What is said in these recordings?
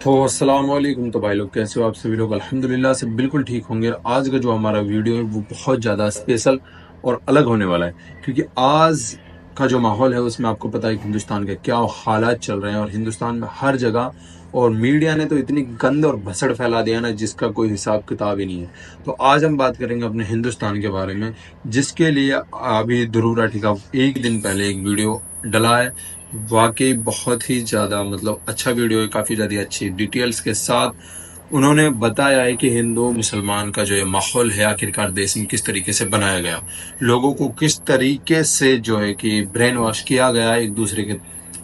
तो अस्सलाम वालेकुम। तो भाई लोग कैसे हो आप सभी लोग? अल्हम्दुलिल्लाह से बिल्कुल ठीक होंगे। आज का जो हमारा वीडियो है वो बहुत ज़्यादा स्पेशल और अलग होने वाला है, क्योंकि आज का जो माहौल है उसमें आपको पता है कि हिंदुस्तान के क्या हालात चल रहे हैं, और हिंदुस्तान में हर जगह और मीडिया ने तो इतनी गंद और भसड़ फैला दिया ना, जिसका कोई हिसाब किताब ही नहीं है। तो आज हम बात करेंगे अपने हिंदुस्तान के बारे में, जिसके लिए अभी ध्रुव राठी का एक दिन पहले एक वीडियो डला है। वाकई बहुत ही ज़्यादा मतलब अच्छा वीडियो है, काफ़ी ज़्यादा अच्छी डिटेल्स के साथ उन्होंने बताया है कि हिंदू मुसलमान का जो ये माहौल है आखिरकार देश में किस तरीके से बनाया गया, लोगों को किस तरीके से जो है कि ब्रेन वॉश किया गया है, एक दूसरे के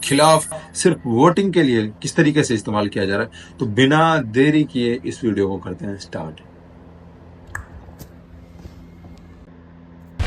खिलाफ सिर्फ वोटिंग के लिए किस तरीके से इस्तेमाल किया जा रहा है। तो बिना देरी किए इस वीडियो को करते हैं स्टार्ट।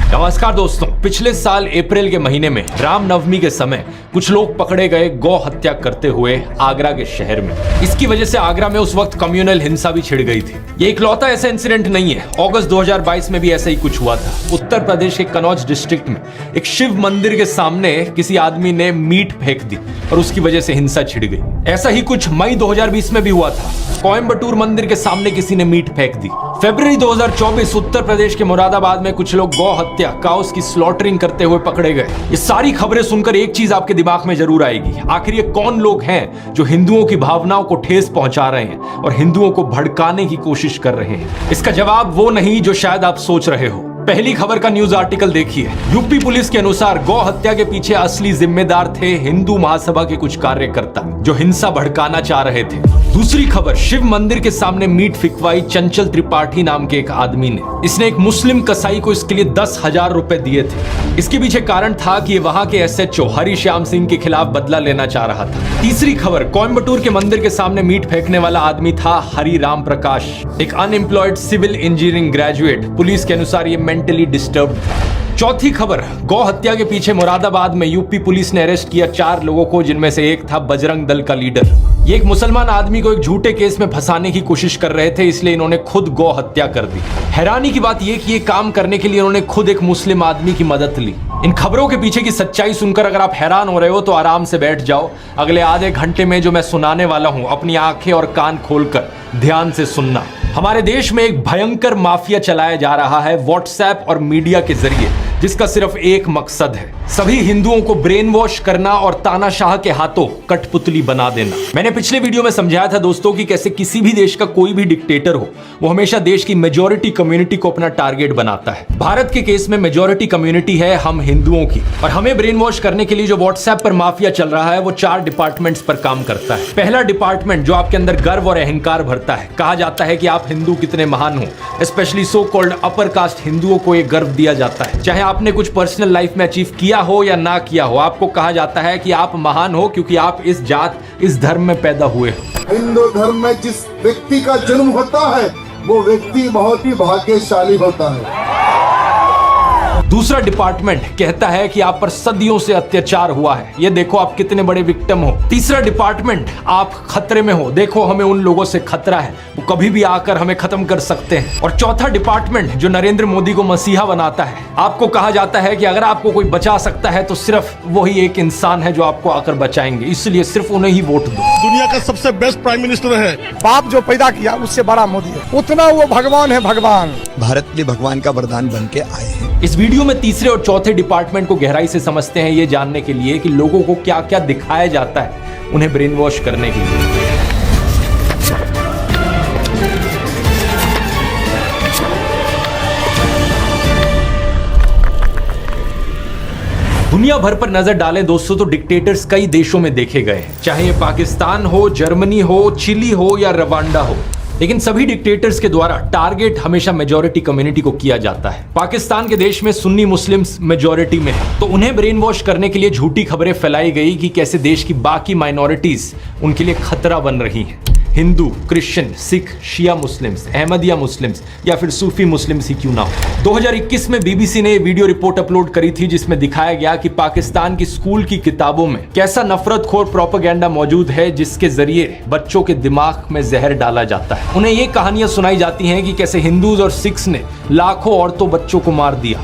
नमस्कार दोस्तों, पिछले साल अप्रैल के महीने में रामनवमी के समय कुछ लोग पकड़े गए गौ हत्या करते हुए आगरा के शहर में। इसकी वजह से आगरा में उस वक्त कम्युनल हिंसा भी छिड़ गई थी। ये इकलौता ऐसा इंसिडेंट नहीं है, अगस्त 2022 में भी ऐसा ही कुछ हुआ था। उत्तर प्रदेश के कनौज डिस्ट्रिक्ट में एक शिव मंदिर के सामने किसी आदमी ने मीट फेंक दी और उसकी वजह से हिंसा छिड़ गई। ऐसा ही कुछ मई 2020 में भी हुआ था, कोयम्बटूर मंदिर के सामने किसी ने मीट फेंक दी। फरवरी 2024 उत्तर प्रदेश के मुरादाबाद में कुछ लोग गौ हत्या काउस की स्लॉटरिंग करते हुए पकड़े गए। ये सारी खबरें सुनकर एक चीज आपके दिमाग में जरूर आएगी, आखिर ये कौन लोग हैं जो हिंदुओं की भावनाओं को ठेस पहुंचा रहे हैं और हिंदुओं को भड़काने की कोशिश कर रहे हैं। इसका जवाब वो नहीं जो शायद आप सोच रहे हो। पहली खबर का न्यूज आर्टिकल देखिए। यूपी पुलिस के अनुसार गौ हत्या के पीछे असली जिम्मेदार थे हिंदू महासभा के कुछ कार्यकर्ता जो हिंसा भड़काना चाह रहे थे। दूसरी खबर, शिव मंदिर के सामने मीट फिकवाई चंचल त्रिपाठी नाम के एक आदमी ने। इसने एक मुस्लिम कसाई को इसके लिए 10,000 रुपए दिए थे। इसके पीछे कारण था कि ये वहां के SHO हरिश्याम सिंह के खिलाफ बदला लेना चाह रहा था। तीसरी खबर, कोयम्बटूर के मंदिर के सामने मीट फेंकने वाला आदमी था हरिराम प्रकाश, एक unemployed civil engineering graduate. Police के अनुसार ये मेंटली डिस्टर्ब्ड था। चौथी खबर, गौ हत्या के पीछे मुरादाबाद में यूपी पुलिस ने अरेस्ट किया 4 लोगों को, जिनमें से एक था बजरंग दल का लीडर। ये एक मुसलमान आदमी को एक झूठे केस में फंसाने की कोशिश कर रहे थे, इसलिए इन्होंने खुद गौ हत्या कर दी। हैरानी की बात यह कि ये काम करने के लिए इन्होंने खुद एक मुस्लिम आदमी की मदद ली। इन खबरों के पीछे की सच्चाई सुनकर अगर आप हैरान हो रहे हो तो आराम से बैठ जाओ। अगले आधे घंटे में जो मैं सुनाने वाला हूं, अपनी आंखें और कान खोलकर ध्यान से सुनना। हमारे देश में एक भयंकर माफिया चलाया जा रहा है व्हाट्सएप और मीडिया के जरिए, जिसका सिर्फ एक मकसद है, सभी हिंदुओं को ब्रेन वॉश करना और तानाशाह के हाथों कठपुतली बना देना। मैंने पिछले वीडियो में समझाया था दोस्तों कि कैसे किसी भी देश का कोई भी डिक्टेटर हो, वो हमेशा देश की मेजॉरिटी कम्युनिटी को अपना टारगेट बनाता है। भारत के केस में मेजॉरिटी कम्युनिटी है हम हिंदुओं की, और हमें ब्रेन वॉश करने के लिए जो व्हाट्सएप पर माफिया चल रहा है वो 4 डिपार्टमेंट्स पर काम करता है। पहला डिपार्टमेंट जो आपके अंदर गर्व और अहंकार भरता है। कहा जाता है कि आप हिंदू कितने महान हो, specially so called upper caste हिंदुओं को एक गर्व दिया जाता है। चाहे आपने कुछ पर्सनल लाइफ में अचीव किया हो या ना किया हो, आपको कहा जाता है कि आप महान हो क्योंकि आप इस जात इस धर्म में पैदा हुए हो। हिंदू धर्म में जिस व्यक्ति का जन्म होता है वो व्यक्ति बहुत ही भाग्यशाली होता है। दूसरा डिपार्टमेंट कहता है कि आप पर सदियों से अत्याचार हुआ है, ये देखो आप कितने बड़े विक्टिम हो। तीसरा डिपार्टमेंट, आप खतरे में हो, देखो हमें उन लोगों से खतरा है, वो कभी भी आकर हमें खत्म कर सकते हैं। और चौथा डिपार्टमेंट जो नरेंद्र मोदी को मसीहा बनाता है, आपको कहा जाता है कि अगर आपको कोई बचा सकता है तो सिर्फ वही एक इंसान है जो आपको आकर बचाएंगे, इसलिए सिर्फ उन्हें ही वोट दो। दुनिया का सबसे बेस्ट प्राइम मिनिस्टर है। बाप जो पैदा किया उससे बड़ा मोदी है, उतना वो भगवान है। भगवान भारत के लिए भगवान का वरदान बन के आए हैं। इस वीडियो में तीसरे और चौथे डिपार्टमेंट को गहराई से समझते हैं, ये जानने के लिए कि लोगों को क्या क्या दिखाया जाता है उन्हें ब्रेन वॉश करने के लिए। दुनिया भर पर नजर डालें दोस्तों तो डिक्टेटर्स कई देशों में देखे गए हैं, चाहे ये पाकिस्तान हो, जर्मनी हो, चिली हो या रवांडा हो, लेकिन सभी डिक्टेटर्स के द्वारा टारगेट हमेशा मेजॉरिटी कम्युनिटी को किया जाता है। पाकिस्तान के देश में सुन्नी मुस्लिम्स मेजॉरिटी में है, तो उन्हें ब्रेन वॉश करने के लिए झूठी खबरें फैलाई गई कि कैसे देश की बाकी माइनॉरिटीज उनके लिए खतरा बन रही हैं। हिंदू, क्रिश्चियन, सिख, शिया मुस्लिम्स, अहमदिया मुस्लिम्स या फिर सूफी मुस्लिम्स ही क्यों ना हो। 2021 में BBC ने वीडियो रिपोर्ट अपलोड करी थी जिसमें दिखाया गया कि पाकिस्तान की स्कूल की किताबों में कैसा नफरतखोर प्रोपेगेंडा मौजूद है, जिसके जरिए बच्चों के दिमाग में जहर डाला जाता है। उन्हें ये कहानियां सुनाई जाती हैं कि कैसे हिंदूज और सिख्स ने लाखों औरतों बच्चों को मार दिया।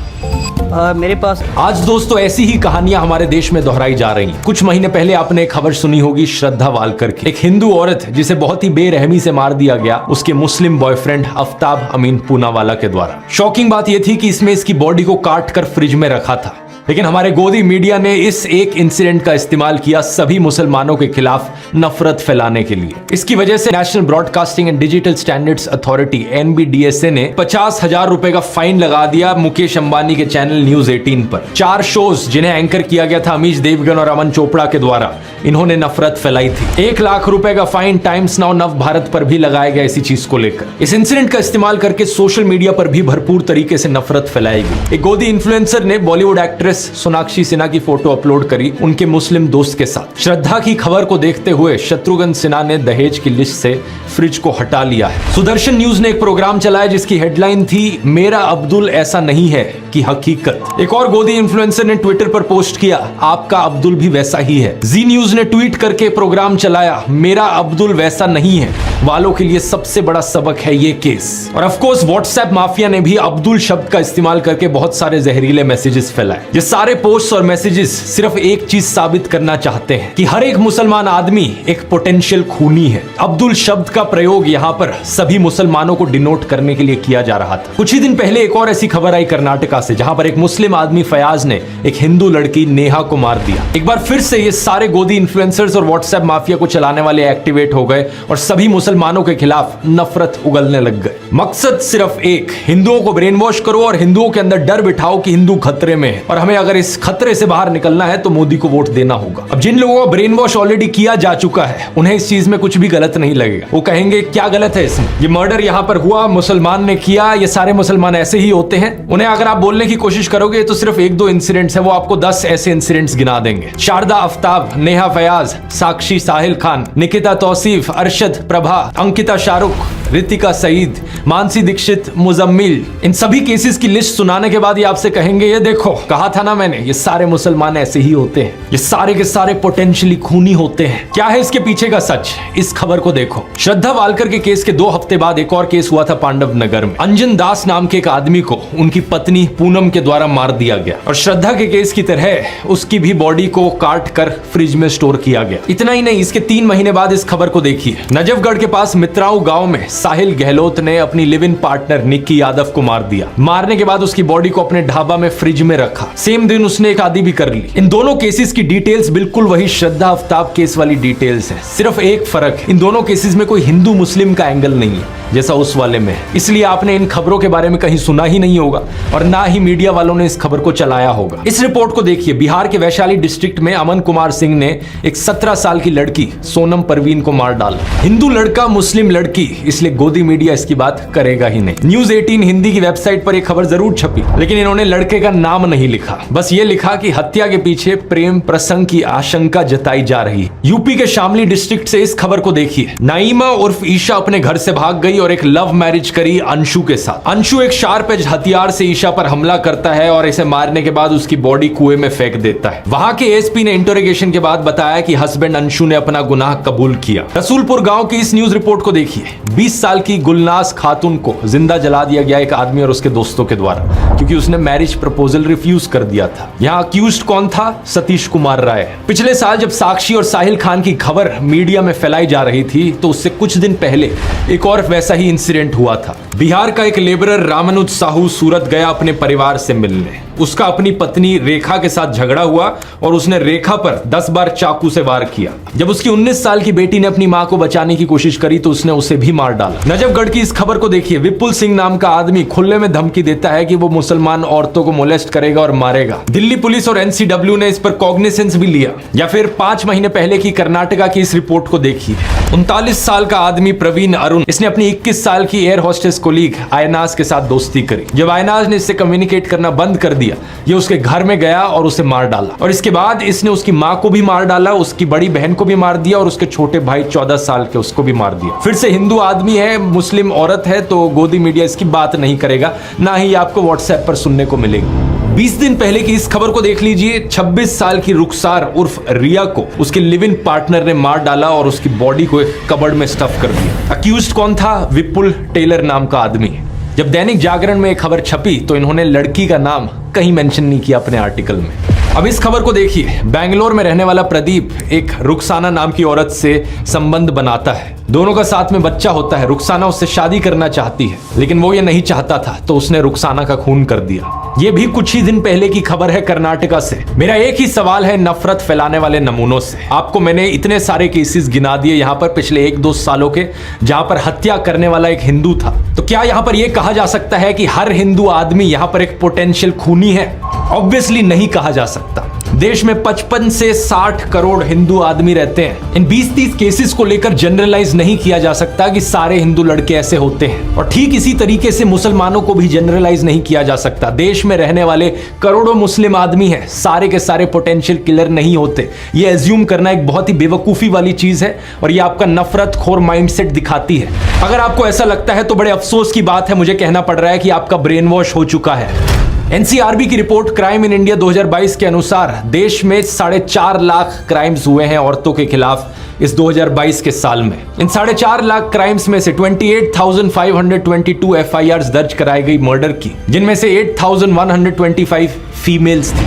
मेरे पास आज दोस्तों ऐसी ही कहानियां हमारे देश में दोहराई जा रही हैं। कुछ महीने पहले आपने एक खबर सुनी होगी श्रद्धा वालकर की, एक हिंदू औरत जिसे बहुत ही बेरहमी से मार दिया गया उसके मुस्लिम बॉयफ्रेंड आफ्ताब अमीन पूनावाला के द्वारा। शॉकिंग बात यह थी कि इसमें इसकी बॉडी को काट कर फ्रिज में रखा था, लेकिन हमारे गोदी मीडिया ने इस एक इंसिडेंट का इस्तेमाल किया सभी मुसलमानों के खिलाफ नफरत फैलाने के लिए। इसकी वजह से national broadcasting and digital standards authority NBDSA ने 50,000 रुपए का फाइन लगा दिया मुकेश अंबानी के चैनल न्यूज 18 पर। 4 शोज जिन्हें एंकर किया गया था अमीश देवगन और अमन चोपड़ा के द्वारा, इन्होंने नफरत फैलाई थी। 1 लाख रुपए का फाइन टाइम्स नाउ नव भारत पर भी लगाया गया इसी चीज को लेकर। इस इंसिडेंट का इस्तेमाल करके सोशल मीडिया पर भी भरपूर तरीके से नफरत फैलाई गई। एक गोदी इन्फ्लुएंसर ने बॉलीवुड एक्ट्रेस सोनाक्षी सिन्हा की फोटो अपलोड करी उनके मुस्लिम दोस्त के साथ। श्रद्धा की खबर को देखते हुए शत्रुघ्न सिन्हा ने दहेज की लिस्ट से फ्रिज को हटा लिया है। सुदर्शन न्यूज ने एक प्रोग्राम चलाया जिसकी हेडलाइन थी मेरा अब्दुल ऐसा नहीं है कि हकीकत। एक और गोदी इन्फ्लुएंसर ने ट्विटर पर पोस्ट किया आपका अब्दुल भी वैसा ही है। जी न्यूज ने ट्वीट करके प्रोग्राम चलाया मेरा अब्दुल वैसा नहीं है वालों के लिए सबसे बड़ा सबक है ये केस। और ऑफ कोर्स व्हाट्सएप माफिया ने भी अब्दुल शब्द का इस्तेमाल करके बहुत सारे जहरीले मैसेजेस फैलाए। ये सारे पोस्ट और मैसेजेस सिर्फ एक चीज साबित करना चाहते हैं कि हर एक मुसलमान आदमी एक पोटेंशियल खूनी है। अब्दुल शब्द का प्रयोग यहाँ पर सभी मुसलमानों को डिनोट करने के लिए किया जा रहा था। कुछ ही दिन पहले एक और ऐसी खबर आई कर्नाटका से, जहां पर एक मुस्लिम आदमी फयाज ने एक हिंदू लड़की नेहा को मार दिया। एक बार फिर से ये सारे गोदी इन्फ्लुएंसर्स और व्हाट्सएप माफिया को चलाने वाले एक्टिवेट हो गए और सभी मुसलमानों के खिलाफ नफरत उगलने लग गए। मकसद सिर्फ एक, हिंदुओं को ब्रेन वॉश करो और हिंदुओं के अंदर डर बिठाओ कि हिंदू खतरे में है और हमें अगर इस खतरे से बाहर निकलना है तो मोदी को वोट देना होगा। अब जिन लोगों को ब्रेन वॉश ऑलरेडी किया जा चुका है उन्हें इस चीज में कुछ भी गलत नहीं लगेगा। वो कहेंगे क्या गलत है इसमें, ये मर्डर यहाँ पर हुआ, मुसलमान ने किया, ये सारे मुसलमान ऐसे ही होते हैं। उन्हें अगर आप बोलने की कोशिश करोगे तो सिर्फ 1-2 इंसिडेंट्स है, वो आपको 10 ऐसे इंसिडेंट्स गिना देंगे। शारदा आफ्ताब, नेहा फयाज, साक्षी साहिल खान, निकिता तौसीफ, अरशद प्रभा, अंकिता शाहरुख, रितिका सईद, मानसी दीक्षित, मुजम्मिल, इन सभी केसेस की लिस्ट सुनाने के बाद ये आपसे कहेंगे ये देखो कहा था ना मैंने, ये सारे मुसलमान ऐसे ही होते हैं, ये सारे के सारे पोटेंशियली खूनी होते हैं। क्या है इसके पीछे का सच, इस खबर को देखो। श्रद्धा वालकर के केस के 2 हफ्ते बाद एक और केस हुआ था पांडव नगर में। अंजन दास नाम के एक आदमी को उनकी पत्नी पूनम के द्वारा मार दिया गया और श्रद्धा के केस की तरह उसकी भी बॉडी को काट कर फ्रिज में स्टोर किया गया। इतना ही नहीं, इसके 3 महीने बाद इस खबर को देखिए। नजफगढ़ के पास मित्राऊ गांव में साहिल गहलोत ने अपनी live in partner Nikki Yadav को मार दिया। मारने के बाद उसकी बॉडी को अपने ढाबा में फ्रिज में रखा। सेम दिन उसने एक आदि भी कर ली। इन दोनों केसेस की डिटेल्स बिल्कुल वही श्रद्धा आफ्ताब केस वाली डिटेल्स है। सिर्फ एक फर्क, इन दोनों केसेस में कोई हिंदू मुस्लिम का एंगल नहीं है जैसा उस वाले में है। इसलिए आपने इन खबरों के बारे में कहीं सुना ही नहीं होगा और ना ही मीडिया वालों ने इस खबर को चलाया होगा। इस रिपोर्ट को देखिए। बिहार के वैशाली डिस्ट्रिक्ट में अमन कुमार सिंह ने एक 17 साल की लड़की सोनम परवीन को मार डाला। हिंदू लड़का मुस्लिम लड़की, इसलिए गोदी मीडिया इसकी बात करेगा ही नहीं। न्यूज 18 हिंदी की वेबसाइट पर एक खबर जरूर छपी, लेकिन इन्होंने लड़के का नाम नहीं लिखा। बस ये लिखा कि हत्या के पीछे प्रेम प्रसंग की आशंका जताई जा रही। यूपी के शामली डिस्ट्रिक्ट से इस खबर को देखिए। नाइमा उर्फ ईशा अपने घर से भाग गई और एक लव मैरिज करी अंशु के साथ। अंशु एक शार्प एज हथियार से ईशा पर हमला करता है और इसे मारने के बाद उसकी बॉडी कुएं में फेंक देता है। वहां के एसपी ने इंटरोगेशन के बाद बताया कि हस्बैंड अंशु ने अपना गुनाह कबूल किया। रसूलपुर गांव की इस न्यूज रिपोर्ट को देखिए। 20 साल की गुलनाज खातून को जिंदा जला दिया गया एक आदमी और उसके दोस्तों के द्वारा, क्योंकि उसने मैरिज प्रपोजल रिफ्यूज कर दिया था। यहाँ अक्यूज्ड कौन था? सतीश कुमार राय। पिछले साल जब साक्षी और साहिल खान की खबर मीडिया में फैलाई जा रही थी तो उससे कुछ दिन पहले एक और वैसा ही इंसिडेंट हुआ था। बिहार का एक लेबरर रामानुज साहू सूरत गया अपने परिवार से मिलने। उसका अपनी पत्नी रेखा के साथ झगड़ा हुआ और उसने रेखा पर 10 बार चाकू से वार किया। जब उसकी 19 साल की बेटी ने अपनी मां को बचाने की कोशिश करी तो उसने उसे भी मार डाला। नजफगढ़ की इस खबर को देखिए। विपुल सिंह नाम का आदमी खुले में धमकी देता है कि वो मुसलमान औरतों को मोलेस्ट करेगा और मारेगा। दिल्ली पुलिस और एनसीडब्ल्यू ने इस पर कॉग्निसेंस भी लिया। या फिर 5 महीने पहले की कर्नाटका की इस रिपोर्ट को देखिए। 39 साल का आदमी प्रवीण अरुण, इसने अपनी 21 साल की एयर होस्टेस कोलीग आयनाज के साथ दोस्ती करी। जब आयनाज ने इससे कम्युनिकेट करना बंद कर दिया, ये उसके घर में गया और उसे मार डाला। और इसके बाद इसने उसकी मां को भी मार डाला, उसकी बड़ी बहन को भी मार दिया और उसके छोटे भाई 14 साल के उसको भी मार दिया। फिर से हिंदू आदमी है, मुस्लिम औरत है, तो गोदी मीडिया इसकी बात नहीं करेगा, ना ही आपको व्हाट्सएप पर सुनने को मिलेगी। 20 दिन पहले की इस खबर को देख लीजिए। 26 साल की रुखसार उर्फ रिया को उसके लिव इन पार्टनर ने मार डाला और उसकी बॉडी को एक कबर्ड में स्टफ कर दिया। अक्यूज्ड कौन था? विपुल टेलर नाम का आदमी। जब दैनिक जागरण में एक खबर छपी तो इन्होंने लड़की का नाम कहीं मेंशन नहीं किया अपने आर्टिकल में। अब इस खबर को देखिए। बेंगलोर में रहने वाला प्रदीप एक रुखसाना नाम की औरत से संबंध बनाता है। दोनों का साथ में बच्चा होता है। रुखसाना उससे शादी करना चाहती है, लेकिन वो ये नहीं चाहता था, तो उसने रुखसाना का खून कर दिया। ये भी कुछ ही दिन पहले की खबर है कर्नाटका से। मेरा एक ही सवाल है नफरत फैलाने वाले नमूनों से। आपको मैंने इतने सारे केसेस गिना दिए यहाँ पर पिछले 1-2 सालों के, जहां पर हत्या करने वाला एक हिंदू था। तो क्या यहाँ पर यह कहा जा सकता है कि हर हिंदू आदमी यहाँ पर एक पोटेंशियल खूनी है? ऑब्वियसली नहीं कहा जा सकता। देश में 55 से 60 करोड़ हिंदू आदमी रहते हैं। इन 20-30 केसेस को लेकर जनरलाइज नहीं किया जा सकता कि सारे हिंदू लड़के ऐसे होते हैं, और ठीक इसी तरीके से मुसलमानों को भी जनरलाइज नहीं किया जा सकता। देश में रहने वाले करोड़ों मुस्लिम आदमी हैं, सारे के सारे पोटेंशियल किलर नहीं होते। ये एज्यूम करना एक बहुत ही बेवकूफी वाली चीज है, और ये आपका नफरत खोर माइंडसेट दिखाती है। अगर आपको ऐसा लगता है तो बड़े अफसोस की बात है, मुझे कहना पड़ रहा है कि आपका ब्रेन वॉश हो चुका है। एनसीआरबी की रिपोर्ट क्राइम इन इंडिया 2022 के अनुसार देश में 4.5 लाख क्राइम्स हुए हैं औरतों के खिलाफ इस 2022 के साल में। इन 4.5 लाख क्राइम्स में से 28,522 एफआईआर दर्ज कराई गई मर्डर की, जिनमें से 8,125 फीमेल्स थी।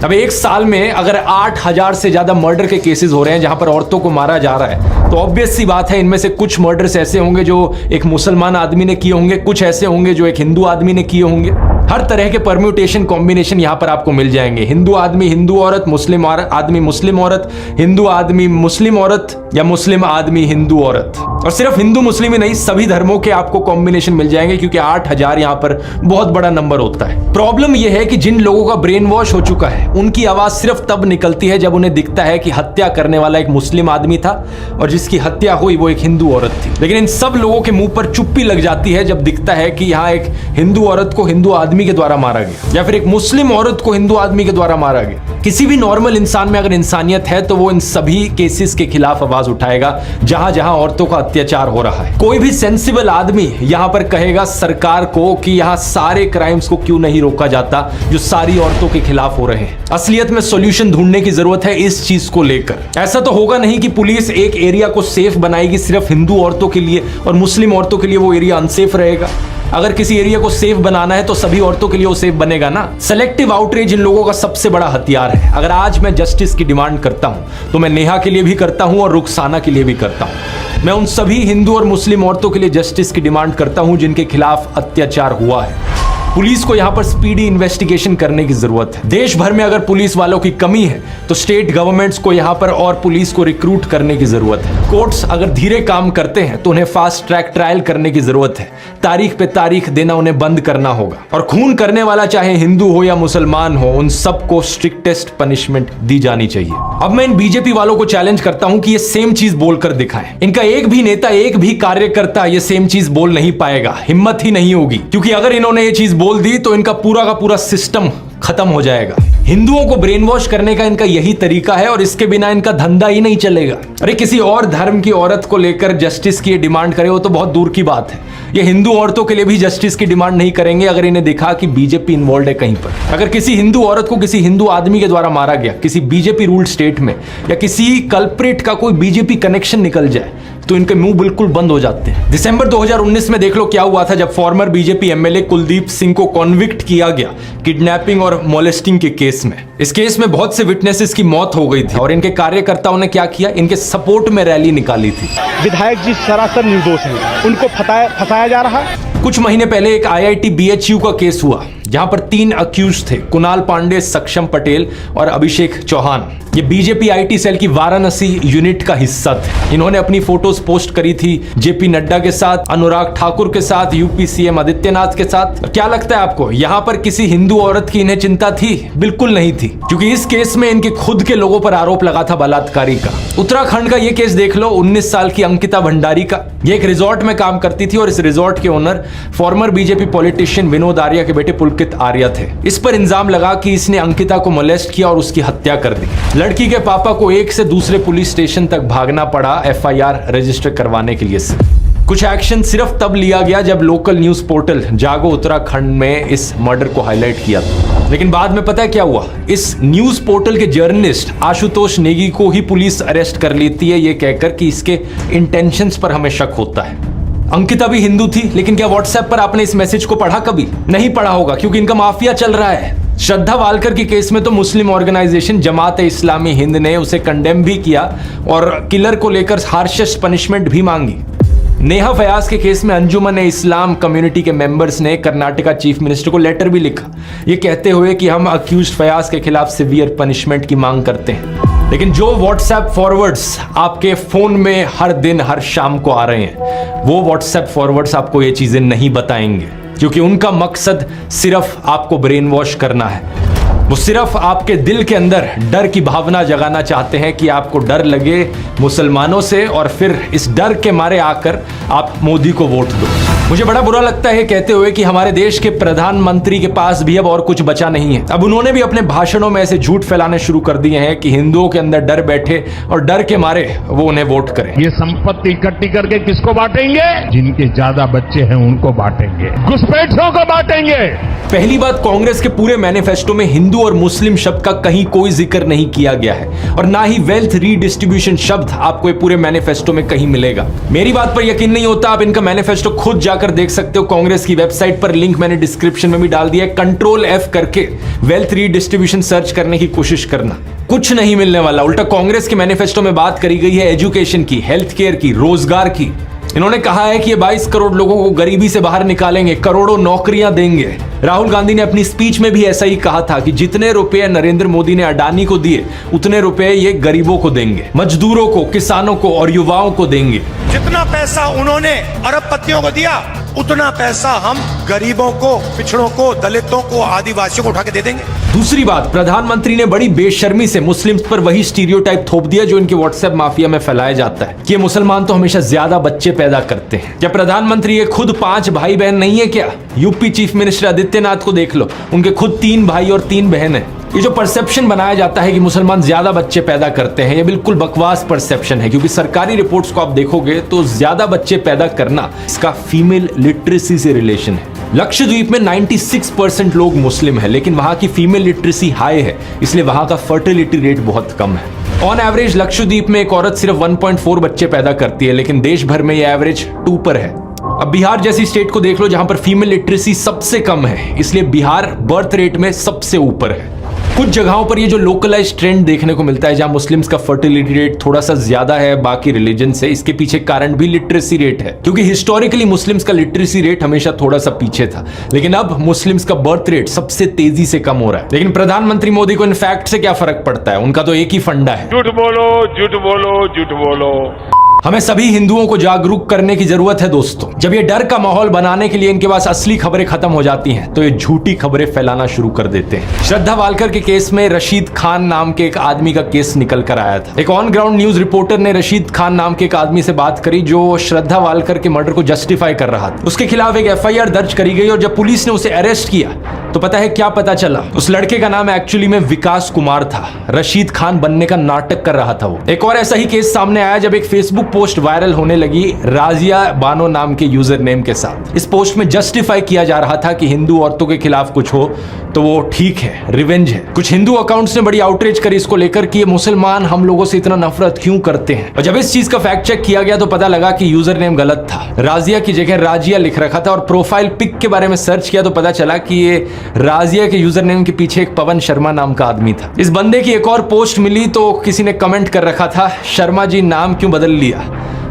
अब एक साल में अगर 8,000 से ज्यादा मर्डर के केसेस हो रहे हैं जहां पर औरतों को मारा जा रहा है, तो ऑब्वियस सी बात है इनमें से कुछ मर्डर्स ऐसे होंगे जो एक मुसलमान आदमी ने किए होंगे, कुछ ऐसे होंगे जो एक हिंदू आदमी ने किए होंगे। हर तरह के परम्यूटेशन कॉम्बिनेशन यहां पर आपको मिल जाएंगे। हिंदू आदमी हिंदू औरत, मुस्लिम आदमी मुस्लिम औरत, हिंदू आदमी मुस्लिम औरत, या मुस्लिम आदमी हिंदू औरत। और सिर्फ हिंदू मुस्लिम ही नहीं, सभी धर्मों के आपको कॉम्बिनेशन मिल जाएंगे, क्योंकि 8,000 यहां पर बहुत बड़ा नंबर होता है। प्रॉब्लम यह है कि जिन लोगों का ब्रेन वॉश हो चुका है, उनकी आवाज सिर्फ तब निकलती है जब उन्हें दिखता है कि हत्या करने वाला एक मुस्लिम आदमी था और जिसकी हत्या हुई वो एक हिंदू औरत थी। लेकिन इन सब लोगों के मुंह पर चुप्पी लग जाती है जब दिखता है कि यहाँ एक हिंदू औरत को हिंदू आदमी के द्वारा मारा गया, या फिर एक मुस्लिम औरत को हिंदू आदमी के द्वारा मारा गया। किसी भी नॉर्मल इंसान में अगर इंसानियत है तो वो इन सभी केसेस के खिलाफ आवाज उठाएगा जहां जहां औरतों का अत्याचार हो रहा है। कोई भी सेंसिबल आदमी यहां पर कहेगा सरकार को कि यहां सारे क्राइम्स को क्यों नहीं रोका जाता जो सारी औरतों के खिलाफ हो रहे हैं। असलियत में सॉल्यूशन ढूंढने की जरूरत है इस चीज को लेकर। ऐसा तो होगा नहीं कि पुलिस एक एरिया को सेफ बनाएगी सिर्फ हिंदू औरतों के लिए और मुस्लिम औरतों के लिए वो एरिया अनसेफ रहेगा। अगर किसी एरिया को सेफ बनाना है तो सभी औरतों के लिए वो सेफ बनेगा ना। सेलेक्टिव आउटरीच इन लोगों का सबसे बड़ा हथियार है। अगर आज मैं जस्टिस की डिमांड करता हूं तो मैं नेहा के लिए भी करता हूं और रुखसाना के लिए भी करता हूं। मैं उन सभी हिंदू और मुस्लिम औरतों के लिए जस्टिस की डिमांड करता हूं जिनके खिलाफ अत्याचार हुआ है। पुलिस को यहां पर स्पीडी इन्वेस्टिगेशन करने की जरूरत है। देश भर में अगर पुलिस वालों की कमी है तो स्टेट गवर्नमेंट्स को यहां पर और पुलिस को रिक्रूट करने की जरूरत है। कोर्ट्स अगर धीरे काम करते हैं तो उन्हें फास्ट ट्रैक ट्रायल करने की जरूरत है। तारीख पे तारीख देना उन्हें बंद करना होगा। और खून करने वाला चाहे हिंदू हो या मुसलमान हो, उन सबको स्ट्रिक्टेस्ट पनिशमेंट दी जानी चाहिए। अब मैं इन बीजेपी वालों को चैलेंज करता हूं कि ये सेम चीज बोलकर दिखाएं। इनका एक भी नेता, एक भी कार्यकर्ता ये सेम चीज बोल नहीं पाएगा, हिम्मत ही नहीं होगी, क्योंकि अगर इन्होंने ये चीज बोल दी तो इनका पूरा का पूरा सिस्टम खत्म हो जाएगा। हिंदुओं को ब्रेन वॉश करने का इनका यही तरीका है और इसके बिना इनका धंधा ही नहीं चलेगा। अरे किसी और धर्म की औरत को लेकर जस्टिस की डिमांड करे वो तो बहुत दूर की बात है। ये हिंदू औरतों के लिए भी जस्टिस की डिमांड नहीं करेंगे अगर इन्हें दिखा कि बीजेपी इन्वॉल्व है कहीं पर। अगर किसी हिंदू औरत को किसी हिंदू आदमी के द्वारा मारा गया किसी बीजेपी रूल्ड स्टेट में, या किसी कल्प्रिट का कोई बीजेपी कनेक्शन निकल जाए, तो इनके मुंह बिल्कुल बंद हो जाते हैं। दिसंबर 2019 में देख लो क्या हुआ था जब farmer BJP MLA Kuldeep Singh को कॉन्विक्ट किया गया किडनैपिंग और मोलेस्टिंग के केस में। इस केस में बहुत से विटनेसेस की मौत हो गई थी और इनके कार्यकर्ताओं ने क्या किया, इनके सपोर्ट में रैली निकाली थी। विधायक जी सरासर निर्दोष हैं, उनको फंसाया जा रहा है। कुछ महीने पहले एक IIT BHU का केस हुआ जहां पर 3 अक्यूज थे, कुणाल पांडे, सक्षम पटेल और अभिषेक चौहान। ये बीजेपी IT सेल की वाराणसी यूनिट का हिस्सा थे। इन्होंने अपनी फोटोज पोस्ट करी थी JP नड्डा के साथ, अनुराग ठाकुर के साथ, UP CM आदित्यनाथ के साथ। क्या लगता है आपको यहां पर किसी हिंदू औरत की इन्हें चिंता थी? बिल्कुल नहीं थी, क्योंकि इस केस में इनके खुद के लोगों पर आरोप लगा था बलात्कारी का। उत्तराखंड का ये केस देख लो, 19 साल की अंकिता भंडारी का। ये एक रिजॉर्ट में काम करती थी और इस रिजॉर्ट के owner farmer BJP politician Vinod Arya के बेटे पुलकित आर्या थे। इस पर इल्जाम लगा कि इसने अंकिता को मोलेस्ट किया और उसकी हत्या कर दी। लड़की के पापा को एक से दूसरे पुलिस स्टेशन तक भागना पड़ा FIR रजिस्टर करवाने के लिए। कुछ एक्शन सिर्फ तब लिया गया जब लोकल न्यूज पोर्टल जागो उत्तराखंड में इस मर्डर को हाईलाइट किया था। लेकिन बाद में पता है क्या हुआ, इस न्यूज पोर्टल के जर्नलिस्ट आशुतोष नेगी को ही पुलिस अरेस्ट कर लेती है, ये कहकर कि इसके इंटेंशंस पर हमें शक होता है। अंकिता भी हिंदू थी, लेकिन क्या व्हाट्सएप पर आपने इस मैसेज को पढ़ा? कभी नहीं पढ़ा होगा, क्योंकि इनका माफिया चल रहा है। श्रद्धा वालकर के केस में तो मुस्लिम ऑर्गेनाइजेशन जमात-ए-इस्लामी हिंद ने उसे कंडेम भी किया और किलर को लेकर हार्शेस्ट पनिशमेंट भी मांगी। नेहा फयाज के केस में अंजुमन-ए-इस्लाम कम्युनिटी के मेंबर्स ने कर्नाटका चीफ मिनिस्टर को लेटर भी लिखा, ये कहते हुए कि हम अक्यूज्ड फयाज के खिलाफ सिवियर पनिशमेंट की मांग करते हैं। लेकिन जो व्हाट्सएप फॉरवर्ड्स आपके फोन में हर दिन हर शाम को आ रहे हैं, वो व्हाट्सएप फॉरवर्ड्स आपको ये चीजें नहीं बताएंगे, क्योंकि उनका मकसद सिर्फ आपको ब्रेन वॉश करना है। वो सिर्फ आपके दिल के अंदर डर की भावना जगाना चाहते हैं कि आपको डर लगे मुसलमानों से, और फिर इस डर के मारे आकर आप मोदी को वोट दो। मुझे बड़ा बुरा लगता है कहते हुए कि हमारे देश के प्रधानमंत्री के पास भी अब और कुछ बचा नहीं है। अब उन्होंने भी अपने भाषणों में ऐसे झूठ फैलाने शुरू कर दिए हैं कि हिंदुओं के अंदर डर बैठे और डर के मारे वो उन्हें वोट करें। ये संपत्ति इकट्ठी करके किसको बांटेंगे? जिनके ज्यादा बच्चे हैं उनको बांटेंगे, घुसपैठियों को बांटेंगे। पहली बात, कांग्रेस के पूरे मैनिफेस्टो में हिंदू और मुस्लिम शब्द का कहीं कोई जिक्र नहीं किया गया है, और ना ही वेल्थ रीडिस्ट्रीब्यूशन शब्द आपको ये पूरे मैनिफेस्टो में कहीं मिलेगा। मेरी बात पर यकीन नहीं होता, आप इनका मैनिफेस्टो खुद जाकर देख सकते हो। कांग्रेस की वेबसाइट पर लिंक मैंने डिस्क्रिप्शन में भी डाल दिया है। कंट्रोल F करके वेल्थ रीडिस्ट्रीब्यूशन सर्च करने की कोशिश करना, कुछ नहीं मिलने वाला। उल्टा कांग्रेस के मैनिफेस्टो में बात करी गई है एजुकेशन की, हेल्थ केयर की, रोजगार की। इन्होंने कहा है कि ये 22 करोड़ लोगों को गरीबी से बाहर निकालेंगे, करोड़ों नौकरियां देंगे। राहुल गांधी ने अपनी स्पीच में भी ऐसा ही कहा था कि जितने रुपए नरेंद्र मोदी ने अडानी को दिए, उतने रुपए ये गरीबों को देंगे, मजदूरों को, किसानों को और युवाओं को देंगे। जितना पैसा उन्होंने अरबपतियों को दिया, उतना पैसा हम गरीबों को, पिछड़ों को, दलितों को, आदिवासियों को उठा के दे देंगे। दूसरी बात, प्रधानमंत्री ने बड़ी बेशर्मी से मुस्लिम्स पर वही स्टीरियोटाइप थोप दिया जो इनके व्हाट्सएप माफिया में फैलाया जाता है कि मुसलमान तो हमेशा ज्यादा बच्चे पैदा करते हैं। क्या प्रधानमंत्री ये खुद 5 भाई बहन नहीं है क्या? यूपी चीफ मिनिस्टर आदित्यनाथ को देख लो, उनके खुद 3 भाई और 3 बहन है। ये जो परसेप्शन बनाया जाता है कि मुसलमान ज्यादा बच्चे पैदा करते हैं, ये बिल्कुल बकवास परसेप्शन है, क्योंकि सरकारी रिपोर्ट्स को आप देखोगे तो ज्यादा बच्चे पैदा करना इसका फीमेल लिटरेसी से रिलेशन है। लक्षद्वीप में 96% लोग मुस्लिम है, लेकिन वहां की फीमेल लिटरेसी हाई है, इसलिए वहां का फर्टिलिटी रेट बहुत कम है। ऑन एवरेज लक्षद्वीप में एक औरत सिर्फ 1.4 बच्चे पैदा करती है, लेकिन देश भर में ये एवरेज 2 पर है। अब बिहार जैसी स्टेट को देख लो जहां पर फीमेल लिटरेसी सबसे कम है, इसलिए बिहार बर्थ रेट में सबसे ऊपर है। कुछ जगहों पर ये जो लोकलाइज ट्रेंड देखने को मिलता है, जहां मुस्लिम्स का फर्टिलिटी रेट थोड़ा सा ज्यादा है बाकी रिलीजन से, इसके पीछे कारण भी लिटरेसी रेट है, क्योंकि हिस्टोरिकली मुस्लिम्स का लिटरेसी रेट हमेशा थोड़ा सा पीछे था, लेकिन अब मुस्लिम्स का बर्थ रेट सबसे तेजी से कम हो रहा है। लेकिन प्रधानमंत्री मोदी को इन फैक्ट से क्या फर्क पड़ता है? उनका तो एक ही फंडा है, झूठ बोलो, झूठ बोलो, झूठ बोलो। हमें सभी हिंदुओं को जागरूक करने की जरूरत है दोस्तों। जब ये डर का माहौल बनाने के लिए इनके पास असली खबरें खत्म हो जाती हैं, तो ये झूठी खबरें फैलाना शुरू कर देते हैं। श्रद्धा वालकर के केस में रशीद खान नाम के एक आदमी का केस निकल कर आया था। एक ऑन ग्राउंड न्यूज रिपोर्टर ने रशीद खान नाम के एक आदमी से बात करी जो श्रद्धा वालकर के मर्डर को जस्टिफाई कर रहा था। उसके खिलाफ एक FIR दर्ज करी गई, और जब पुलिस ने उसे अरेस्ट किया तो पता है क्या पता चला? उस लड़के का नाम एक्चुअली में विकास कुमार था। रशीद खान बनने का नाटक कर रहा था वो। एक और ऐसा ही केस सामने आया जब एक फेसबुक पोस्ट वायरल होने लगी राजिया बानो नाम के यूजर नेम के साथ। इस पोस्ट में जस्टिफाई किया जा रहा था कि हिंदू औरतों के खिलाफ कुछ हो तो वो ठीक है, रिवेंज है। कुछ हिंदू अकाउंट्स ने बड़ी आउटरीच करी इसको लेकर कि ये मुसलमान हम लोगों से इतना नफरत क्यों करते हैं, और जब इस चीज का फैक्ट चेक किया गया तो पता लगा कि यूजर नेम गलत था। राजिया की जगह राजिया लिख रखा था, और प्रोफाइल पिक के बारे में सर्च किया तो पता चला कि ये राजिया के यूजर नेम के पीछे एक पवन शर्मा नाम का आदमी था। इस बंदे की एक और पोस्ट मिली तो किसी ने कमेंट कर रखा था, शर्मा जी नाम क्यों बदल लिया?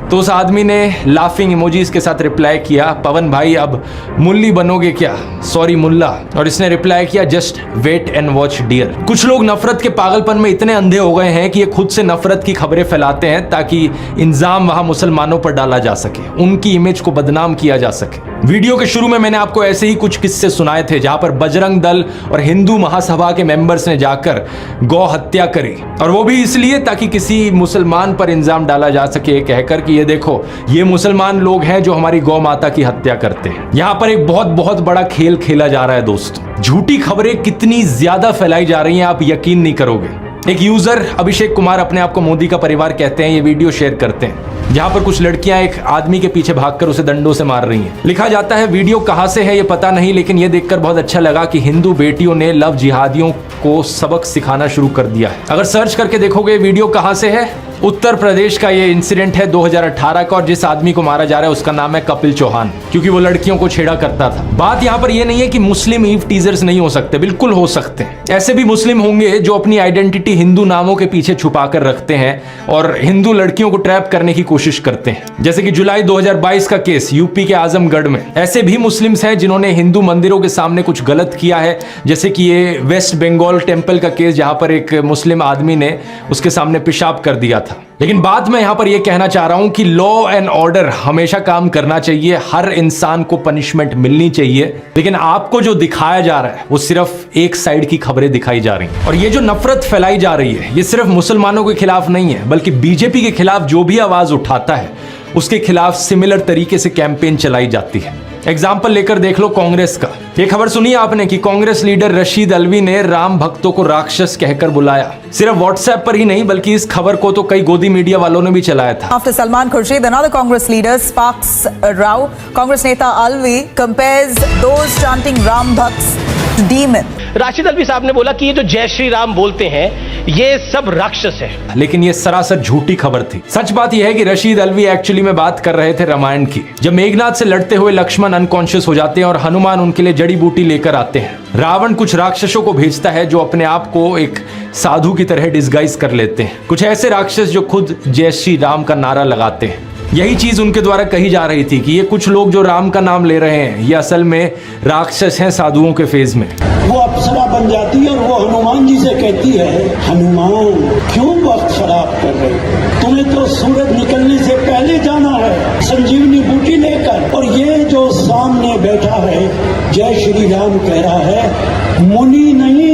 तो उस आदमी ने लाफिंग इमोजीज के साथ रिप्लाई किया, पवन भाई अब मुल्ली बनोगे क्या? सॉरी मुल्ला। और इसने रिप्लाई किया, just wait and watch dear. कुछ लोग नफरत के पागलपन में इतने अंधे हो गए हैं कि ये खुद से नफरत की खबरें फैलाते हैं ताकि इंजाम वहां मुसलमानों पर डाला जा सके, उनकी इमेज को बदनाम किया जा सके। वीडियो के शुरू में मैंने आपको ऐसे ही कुछ किस्से सुनाए थे जहां पर बजरंग दल और हिंदू महासभा के मेंबर्स ने जाकर गौ हत्या करी, और वो भी इसलिए ताकि किसी मुसलमान पर इंजाम डाला जा सके, कहकर कि ये देखो ये मुसलमान लोग हैं जो हमारी गौ माता की हत्या करते हैं। यहां पर एक बहुत बहुत बड़ा खेल खेला जा रहा है दोस्तों। झूठी खबरें कितनी ज्यादा फैलाई जा रही हैं आप यकीन नहीं करोगे। एक यूजर अभिषेक कुमार अपने आप को मोदी का परिवार कहते हैं, ये वीडियो शेयर करते हैं जहां पर कुछ लड़कियां एक आदमी के पीछे भागकर उसे डंडों से मार रही हैं। लिखा जाता है वीडियो कहां से है ये पता नहीं, लेकिन ये देखकर बहुत अच्छा लगा कि हिंदू बेटियों ने लव जिहादियों को सबक सिखाना शुरू कर दिया है। अगर सर्च करके देखोगे वीडियो कहां से है उत्तर प्रदेश का ये इंसिडेंट है 2018 का और जिस आदमी को मारा जा रहा है उसका नाम है कपिल चौहान, क्योंकि वो लड़कियों को छेड़ा करता था। बात यहाँ पर ये नहीं है कि मुस्लिम ईव टीजर्स नहीं हो सकते, बिल्कुल हो सकते हैं। ऐसे भी मुस्लिम होंगे जो अपनी आइडेंटिटी हिंदू नामों के पीछे छुपा कर रखते हैं और हिंदू लड़कियों को ट्रैप करने की कोशिश करते हैं। जैसे कि जुलाई 2022 का केस यूपी के आजमगढ़ में, ऐसे भी मुस्लिम्स हैं जिन्होंने हिंदू मंदिरों के सामने कुछ गलत किया है, जैसे कि ये वेस्ट बंगाल टेम्पल का केस जहां पर एक मुस्लिम आदमी ने उसके सामने पेशाब कर दिया था। लेकिन बात मैं यहां पर यह कहना चाह रहा हूं कि लॉ एंड ऑर्डर हमेशा काम करना चाहिए, हर इंसान को पनिशमेंट मिलनी चाहिए, लेकिन आपको जो दिखाया जा रहा है वो सिर्फ एक साइड की खबरें दिखाई जा रही हैं। और ये जो नफरत फैलाई जा रही है ये सिर्फ मुसलमानों के खिलाफ नहीं है, बल्कि बीजेपी के खिलाफ जो भी आवाज उठाता है उसके खिलाफ सिमिलर तरीके से कैंपेन चलाई जाती है। एग्जाम्पल लेकर देख लो कांग्रेस का। ये खबर सुनी आपने कि कांग्रेस लीडर रशीद अलवी ने राम भक्तों को राक्षस कहकर बुलाया। सिर्फ व्हाट्सएप पर ही नहीं बल्कि इस खबर को तो कई गोदी मीडिया वालों ने भी चलाया था। After Salman Khurshid, another Congress leader sparks a row. Congress neta Alvi compares those chanting Ram Bhakts to demon. Rashid Alvi साहब ने बोला कि ये जो जय श्री राम बोलते हैं ये सब राक्षस है, लेकिन ये सरासर झूठी खबर थी। सच बात यह है कि रशीद अलवी एक्चुअली में बात कर रहे थे रामायण की, जब मेघनाथ से लड़ते हुए लक्ष्मण अनकॉन्शियस हो जाते हैं और हनुमान उनके लिए जड़ी बूटी लेकर आते हैं। रावण कुछ राक्षसों को भेजता है जो अपने आप को एक साधु की तरह डिस्गाइज कर लेते हैं, कुछ ऐसे राक्षस जो खुद जय श्री राम का नारा लगाते हैं। यही चीज उनके द्वारा कही जा रही थी कि ये कुछ लोग जो राम का नाम ले रहे हैं ये असल में राक्षस हैं साधुओं के फेज में। वो अप्सरा बन जाती है और वो हनुमान जी से कहती है, हनुमान क्यों वक्त खराब कर रहे हो, तुम्हें तो सूरज निकलने से पहले जाना है संजीवनी बूटी लेकर। और ये जो सामने बैठा है जय श्री राम कह रहा है, मुनि नहीं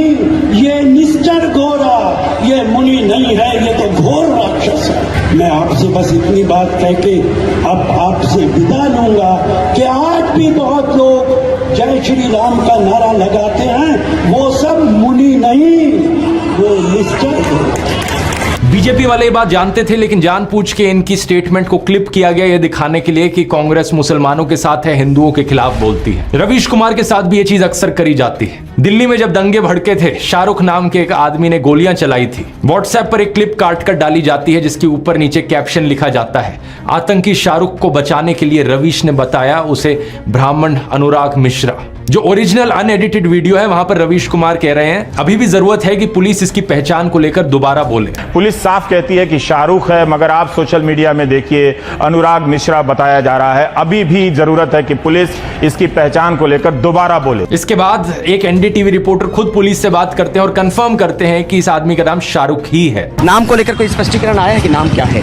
ये निश्चर घोरा, ये मुनि नहीं है ये तो घोर राक्षस है। मैं आपसे बस इतनी बात कह के अब आपसे विदा लूंगा कि आज भी बहुत लोग जय श्री राम का नारा लगाते हैं, वो सब मुनि नहीं वो निश्चय। बीजेपी वाले ये बात जानते थे, लेकिन जानबूझ के इनकी स्टेटमेंट को क्लिप किया गया ये दिखाने के लिए कि कांग्रेस मुसलमानों के साथ है, हिंदुओं के खिलाफ बोलती है। रवीश कुमार के साथ भी ये चीज अक्सर करी जाती है। दिल्ली में जब दंगे भड़के थे, शाहरुख नाम के एक आदमी ने गोलियां चलाई थी। व्हाट्सएप पर एक क्लिप काट कर डाली जाती है जिसके ऊपर नीचे कैप्शन लिखा जाता है, आतंकी शाहरुख को बचाने के लिए रवीश ने बताया उसे ब्राह्मण अनुराग मिश्रा। जो ओरिजिनल अनएडिटेड वीडियो है वहां पर रवीश कुमार कह रहे हैं अभी भी जरूरत है कि पुलिस इसकी पहचान को लेकर दोबारा बोले। पुलिस साफ कहती है कि शाहरुख है, मगर आप सोशल मीडिया में देखिए अनुराग मिश्रा बताया जा रहा है। अभी भी जरूरत है कि पुलिस इसकी पहचान को लेकर दोबारा बोले। इसके बाद एक एनडीटीवी रिपोर्टर खुद पुलिस से बात करते हैं और कंफर्म करते हैं कि इस आदमी का नाम शाहरुख ही है। नाम को लेकर कोई स्पष्टीकरण आया है कि नाम क्या है?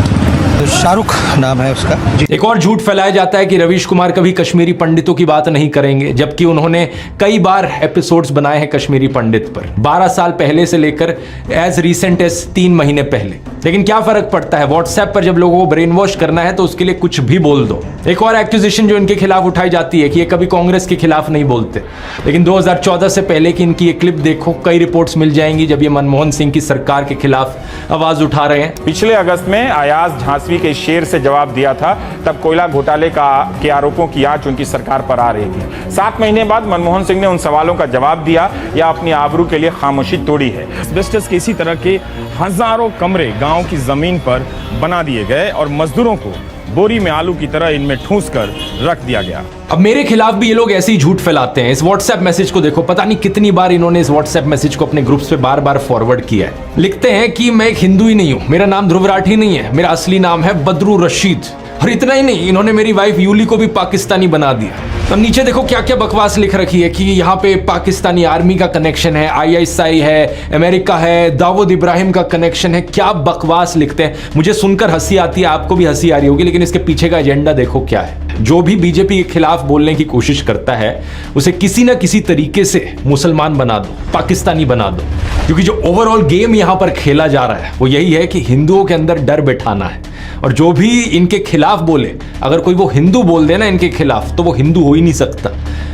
शाहरुख नाम है उसका। एक और झूठ फैलाया जाता है कि रवीश कुमार कभी कश्मीरी पंडितों की बात नहीं करेंगे, जबकि उन्होंने कई बार एपिसोड्स बनाए हैं कश्मीरी पंडित पर, 12 साल पहले से लेकर एज रिसेंट एज 3 महीने पहले। लेकिन क्या फर्क पड़ता है, व्हाट्सएप पर जब लोगों को ब्रेन वॉश करना है तो उसके लिए कुछ भी बोल दो। एक और एक्यूजेशन जो इनके खिलाफ उठाई जाती है कि ये कभी कांग्रेस के खिलाफ नहीं बोलते, लेकिन 2014 से पहले की इनकी ये क्लिप देखो, कई रिपोर्ट्स मिल जाएंगी जब ये मनमोहन सिंह की सरकार के खिलाफ आवाज उठा रहे हैं। पिछले अगस्त में अयाज झांसी के शेर से जवाब दिया था, तब कोयला घोटाले के आरोपों की आंच उनकी सरकार पर आ रही थी। 7 महीने बाद मनमोहन सिंह ने उन सवालों का जवाब दिया या अपनी आबरू के लिए खामोशी तोड़ी है। एस्बेस्टस के इसी तरह के हजारों कमरे गांव की जमीन पर बना दिए गए और मजदूरों को बोरी में आलू की तरह इनमें ठूंस कर रख दिया गया। अब मेरे खिलाफ भी ये लोग ऐसे ही झूठ फैलाते हैं। इस व्हाट्सएप मैसेज को देखो, पता नहीं कितनी बार इन्होंने इस व्हाट्सएप मैसेज को अपने ग्रुप्स पे बार बार फॉरवर्ड किया है। लिखते हैं कि मैं एक हिंदू ही नहीं हूं, मेरा नाम ध्रुव राठी नहीं है, मेरा असली नाम है बदरू रशीद। और इतना ही नहीं, इन्होंने मेरी वाइफ यूली को भी पाकिस्तानी बना दिया। अब नीचे देखो क्या क्या बकवास लिख रखी है कि यहाँ पे पाकिस्तानी आर्मी का कनेक्शन है, ISI है, अमेरिका है, दाऊद इब्राहिम का कनेक्शन है। क्या बकवास लिखते हैं, मुझे सुनकर हंसी आती है, आपको भी हंसी आ रही होगी, लेकिन इसके पीछे का एजेंडा देखो क्या है। जो भी बीजेपी के खिलाफ बोलने की कोशिश करता है उसे किसी ना किसी तरीके से मुसलमान बना दो, पाकिस्तानी बना दो, क्योंकि जो ओवरऑल गेम यहाँ पर खेला जा रहा है वो यही है कि हिंदुओं के अंदर डर बैठाना है। और जो भी इनके खिलाफ बोले, अगर कोई वो हिंदू बोल देना इनके खिलाफ तो वो हिंदू हो ही नहीं सकता।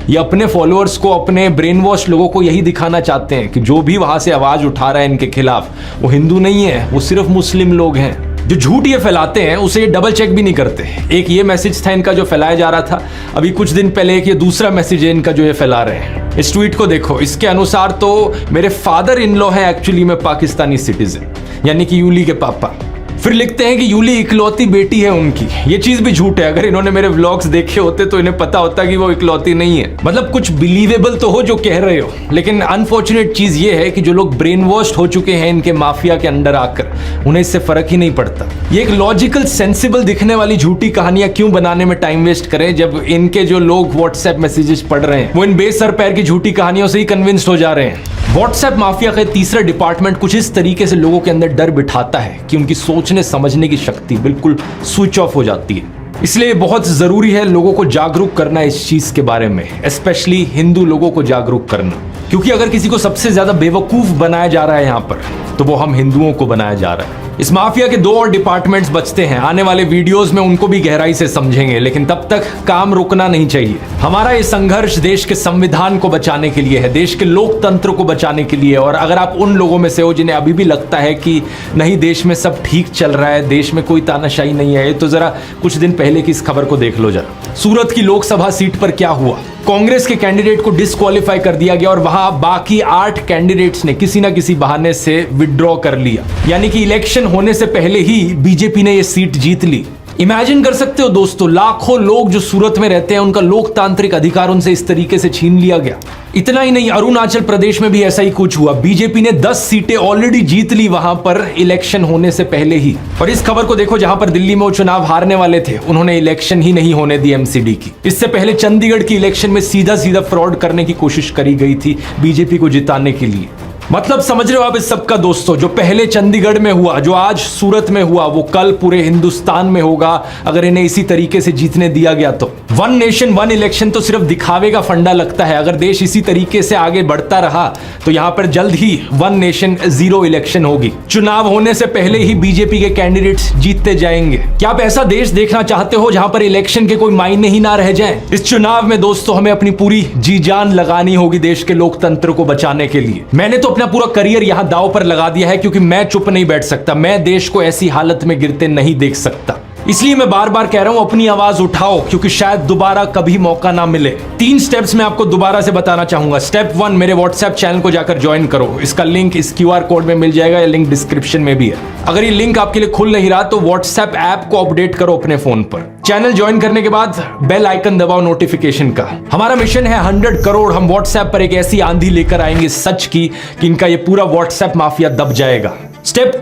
ये अपने फॉलोअर्स को, अपने ब्रेन वॉश लोगों को यही दिखाना चाहते हैं कि जो भी वहां से आवाज उठा रहा है इनके खिलाफ वो हिंदू नहीं है, वो सिर्फ मुस्लिम लोग हैं। जो झूठ ये फैलाते हैं उसे ये डबल चेक भी नहीं करते। एक ये मैसेज था इनका जो फैलाया जा रहा था, अभी कुछ दिन पहले एक ये दूसरा मैसेज है इनका जो ये फैला रहे हैं। इस ट्वीट को देखो, इसके अनुसार तो मेरे फादर इन लॉ है एक्चुअली में पाकिस्तानी सिटीजन, यानी कि यूली के पापा। फिर लिखते हैं कि यूली इकलौती बेटी है उनकी। ये चीज भी झूठ है। अगर इन्होंने मेरे व्लॉग्स देखे होते तो इन्हें पता होता कि वो इकलौती नहीं है। मतलब कुछ बिलीवेबल तो हो जो कह रहे हो, लेकिन अनफॉर्चुनेट चीज ये है कि जो लोग ब्रेन वॉश्ड हो चुके हैं इनके माफिया के अंडर आकर, उन्हें इससे फर्क ही नहीं पड़ता। ये एक लॉजिकल सेंसिबल दिखने वाली झूठी कहानियां क्यों बनाने में टाइम वेस्ट करें, जब इनके जो लोग व्हाट्सएप मैसेजेस पढ़ रहे हैं वो इन बेसर पैर की झूठी कहानियों से ही कन्विंस्ड हो जा रहे हैं। व्हाट्सएप माफिया का तीसरा डिपार्टमेंट कुछ इस तरीके से लोगों के अंदर डर बिठाता है कि उनकी सोचने समझने की शक्ति बिल्कुल स्विच ऑफ हो जाती है। इसलिए बहुत जरूरी है लोगों को जागरूक करना इस चीज के बारे में, स्पेशली हिंदू लोगों को जागरूक करना, क्योंकि अगर किसी को सबसे ज्यादा बेवकूफ बनाया जा रहा है यहां पर, तो वो हम हिंदुओं को बनाया जा रहा है। इस माफिया के 2 और डिपार्टमेंट्स बचते हैं। आने वाले वीडियोस में उनको भी गहराई से समझेंगे, लेकिन तब तक काम रुकना नहीं चाहिए। हमारा ये संघर्ष देश के संविधान को बचाने के लिए है, देश के लोकतंत्र को बचाने के लिए। और अगर आप उन लोगों में से हो जिन्हें अभी भी लगता है कि नहीं देश में सब ठीक चल रहा है, देश में कोई तानाशाही नहीं है, तो जरा कुछ दिन पहले की इस खबर को देख लो जरा। सूरत की लोकसभा सीट पर क्या हुआ? कांग्रेस के कैंडिडेट को डिस्क्वालीफाई कर दिया गया और वहां बाकी 8 कैंडिडेट्स ने किसी ना किसी बहाने से विड्रॉ कर लिया, यानी कि इलेक्शन होने से पहले ही बीजेपी ने यह सीट जीत ली। इमेजिन कर सकते हो दोस्तों, लाखों लोग जो सूरत में रहते हैं उनका लोकतांत्रिक अधिकार उनसे इस तरीके से छीन लिया गया। इतना ही नहीं, अरुणाचल प्रदेश में भी ऐसा ही कुछ हुआ। बीजेपी ने 10 सीटें ऑलरेडी जीत ली वहां पर इलेक्शन होने से पहले ही। और इस खबर को देखो, जहां पर दिल्ली में वो चुनाव हारने वाले थे उन्होंने इलेक्शन ही नहीं होने दी एमसीडी की। इससे पहले चंडीगढ़ की इलेक्शन में सीधा सीधा फ्रॉड करने की कोशिश करी गई थी बीजेपी को जिताने के लिए। मतलब समझ रहे हो आप इस सब का दोस्तों? जो पहले चंडीगढ़ में हुआ, जो आज सूरत में हुआ, वो कल पूरे हिंदुस्तान में होगा अगर इन्हें इसी तरीके से जीतने दिया गया तो। 1 नेशन 1 इलेक्शन तो सिर्फ दिखावे का फंडा लगता है। अगर देश इसी तरीके से आगे बढ़ता रहा तो यहां पर जल्द ही 1 नेशन 0 इलेक्शन होगी। चुनाव होने से पहले ही बीजेपी के कैंडिडेट्स जीतते जाएंगे। क्या आप ऐसा देश देखना चाहते हो जहां पर इलेक्शन के कोई मायने ही ना रह जाएं? इस चुनाव में दोस्तों हमें अपनी पूरी जी जान लगानी होगी देश के लोकतंत्र को बचाने के लिए। मैंने तो अपना पूरा करियर यहां दांव पर लगा दिया है, क्योंकि मैं चुप नहीं बैठ सकता। मैं देश को ऐसी हालत में गिरते नहीं देख सकता। इसलिए मैं बार बार कह रहा हूं, अपनी आवाज उठाओ, क्योंकि शायद दोबारा कभी मौका ना मिले। 3 स्टेप्स मैं आपको दोबारा से बताना चाहूंगा। स्टेप 1, मेरे व्हाट्सएप चैनल को जाकर ज्वाइन करो। इसका लिंक इस QR कोड में मिल जाएगा, या लिंक डिस्क्रिप्शन में भी है। अगर ये लिंक आपके लिए खुल नहीं रहा तो व्हाट्सएप ऐप को अपडेट करो अपने फोन पर। चैनल ज्वाइन करने के बाद बेल आइकन दबाओ नोटिफिकेशन का। हमारा मिशन है 100 करोड़। हम व्हाट्सएप पर एक ऐसी आंधी लेकर आएंगे सच की कि इनका ये पूरा व्हाट्सएप माफिया दब जाएगा। स्टेप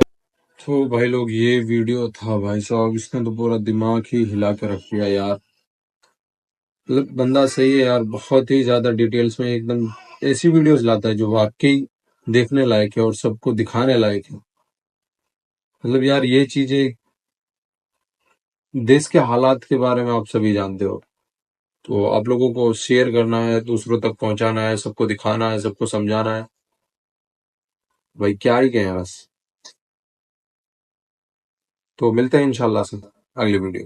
तो भाई लोग, ये वीडियो था भाई साहब, इसने तो पूरा दिमाग ही हिला के रख दिया यार। मतलब बंदा सही है यार, बहुत ही ज्यादा डिटेल्स में एकदम ऐसी वीडियोस लाता है जो वाकई देखने लायक है और सबको दिखाने लायक है। मतलब यार, ये चीजें देश के हालात के बारे में आप सभी जानते हो, तो आप लोगों को शेयर करना है, दूसरों तक पहुंचाना है, सबको दिखाना है, सबको समझाना है। भाई क्या ही कहें बस। तो मिलते हैं इंशाल्लाह से अगली वीडियो।